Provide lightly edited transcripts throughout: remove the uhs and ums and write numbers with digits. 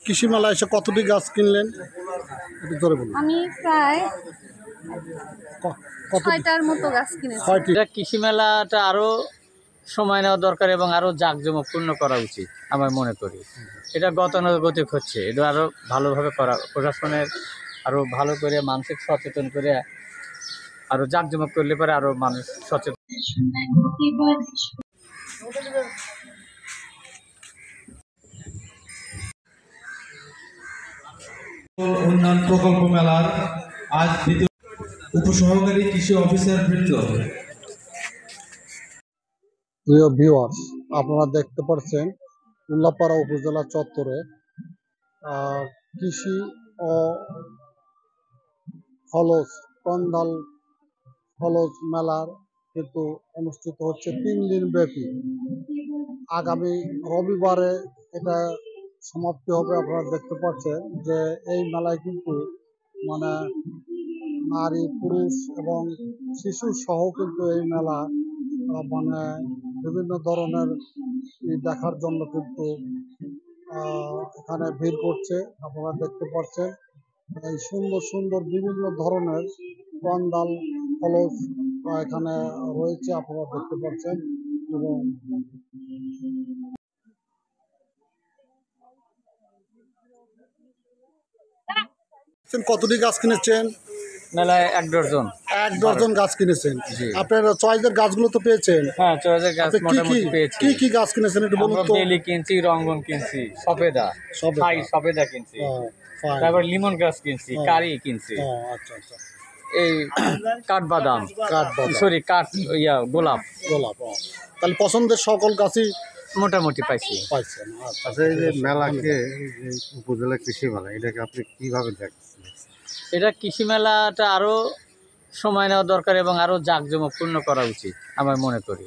কৃষি মেলা এসে কতটি গাছ কিনলেন একটু ধরে বলুন। আমি প্রায় কত ৬টার মতো গাছ কিনেছি। ৬টি। এটা কৃষি মেলাটা আরো সময় নেওয়া দরকার এবং আরো জাঁকজমকপূর্ণ করা উচিত আমার মনে করি। এটা গতানুগতিক হচ্ছে, এটা আরো ভালোভাবে করা, প্রশাসনের আরো ভালো করে মানসিক সচেতন করে আরো জাঁকজমক করলে পরে আরো মানুষ সচেতন। উন্নয়ন প্রকল্প মেলার আজ দ্বিতীয় উপসহকারী কৃষি অফিসার বৃন্দ। প্রিয় ভিউয়ার্স, আপনারা দেখতে পাচ্ছেন উল্লাপাড়া উপজেলা চত্বরে কৃষি ও ফলজ কন্দাল ফলজ মেলার কিন্তু অনুষ্ঠিত হচ্ছে 3 দিন ব্যাপী। আগামী রবিবারে এটা সমাপ্তি হবে। আপনারা দেখতে পাচ্ছেন যে এই মেলায় কিন্তু মানে নারী পুরুষ এবং শিশু সহ কিন্তু এই মেলা মানে বিভিন্ন ধরনের দেখার জন্য কিন্তু এখানে ভিড় করছে। আপনারা দেখতে পাচ্ছেন এই সুন্দর সুন্দর বিভিন্ন ধরনের কন্দাল ফলজ এখানে রয়েছে, আপনারা দেখতে পাচ্ছেন। এবং কতটি গাছ কিনেছেন? মেলায় 1 ডজন। 1 ডজন গাছ কিনেছেন। আপনার চয়েসের গাছগুলো তো পেয়েছেন? হ্যাঁ, চয়েসের গাছ মোটামুটি পেয়েছি। কি কি গাছ কিনেছেন একটু বলুন তো। বেলি কিনছি, রঙ্গন কিনছি, সফেদা কিনছি, তারপর লিমন গাছ কিনছি, কারি কিনছি, আচ্ছা আচ্ছা, এই কাঠবাদাম, গোলাপ। তাহলে পছন্দের সকল গাছই মোটামুটি পাইছেন। আচ্ছা, এই যে মেলাকে উপজেলা কৃষি মেলা, এটাকে আপনি কিভাবে দেখছেন? এটা কৃষি মেলাটা আরো সময় নেওয়া দরকার এবং আরো জাঁকজমকপূর্ণ করা উচিত আমার মনে করি।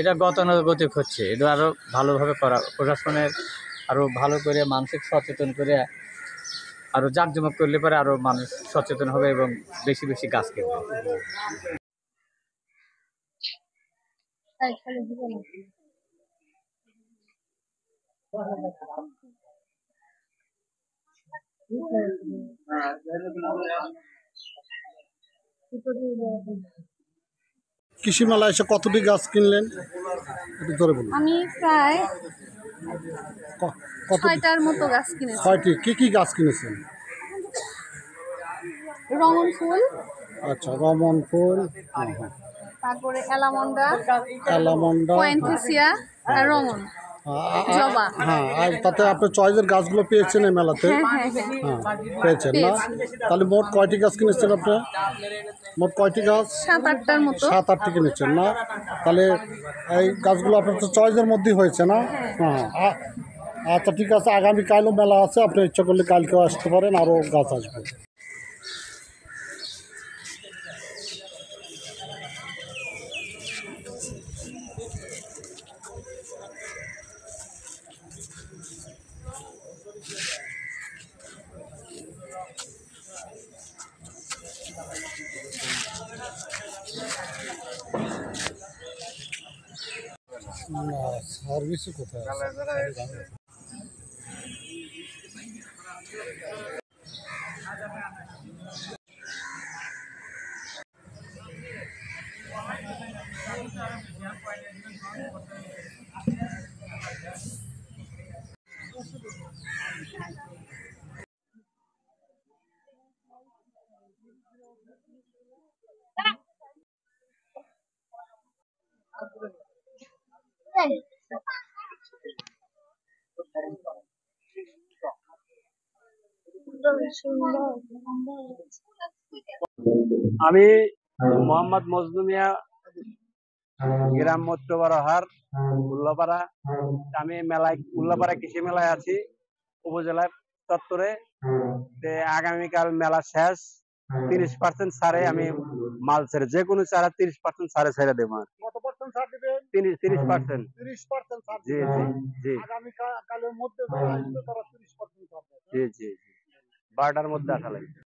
এটা গতানুগতিক হচ্ছে, এটা আরো ভালোভাবে করা, প্রশাসনের আরো ভালো করে মানসিক সচেতন করে আরো জাঁকজমক করলে পরে আরো মানুষ সচেতন হবে এবং বেশি বেশি গাছ কিনবে। কৃষি মেলা এসে কতটি গাছ কিনলেন একটু ধরে বলুন। আমি প্রায় ৬টার মতো গাছ কিনেছি। ৬টি। কি কি গাছ কিনেছেন? রঙন ফুল, আচ্ছা, রমন ফুল, তারপরে অ্যালামন্ডা, অ্যালামন্ডা, পয়েন্থেসিয়া আর রঙন জবা। হ্যাঁ, আর তাতে আপনি চয়েসের গাছগুলো পেয়েছেন এই মেলাতে? হ্যাঁ, পেয়েছেন না? তাহলে মোট কয়টি গাছ কিনেছেন আপনি? মোট কয়টি গাছ? ৭-৮টার মতো। ৭-৮টি কিনেছেন না? তাহলে এই গাছগুলো আপনার তো চয়েসের মধ্যেই হয়েছে না? হ্যাঁ, আচ্ছা ঠিক আছে। আগামীকালও মেলা আছে, আপনি ইচ্ছা করলে কালকেও আসতে পারেন, আরও গাছ আসবে। না, সার্ভিসও কোথায় আছে? আমি মোহাম্মদ মজনু মিয়া, গ্রাম মধ্যপাড়াহার, উল্লাপাড়া। আমি উল্লাপাড়া কৃষি মেলায় আছি উপজেলার চত্বরে। আগামীকাল মেলা শেষ, 30% ছাড়ে আমি মাল ছেড়ে, যে কোনো চারা 30% ছাড়ে ছেড়ে দেবো। 30%। জি জি জি জি জি 12টার মধ্যে আসা লাগবে।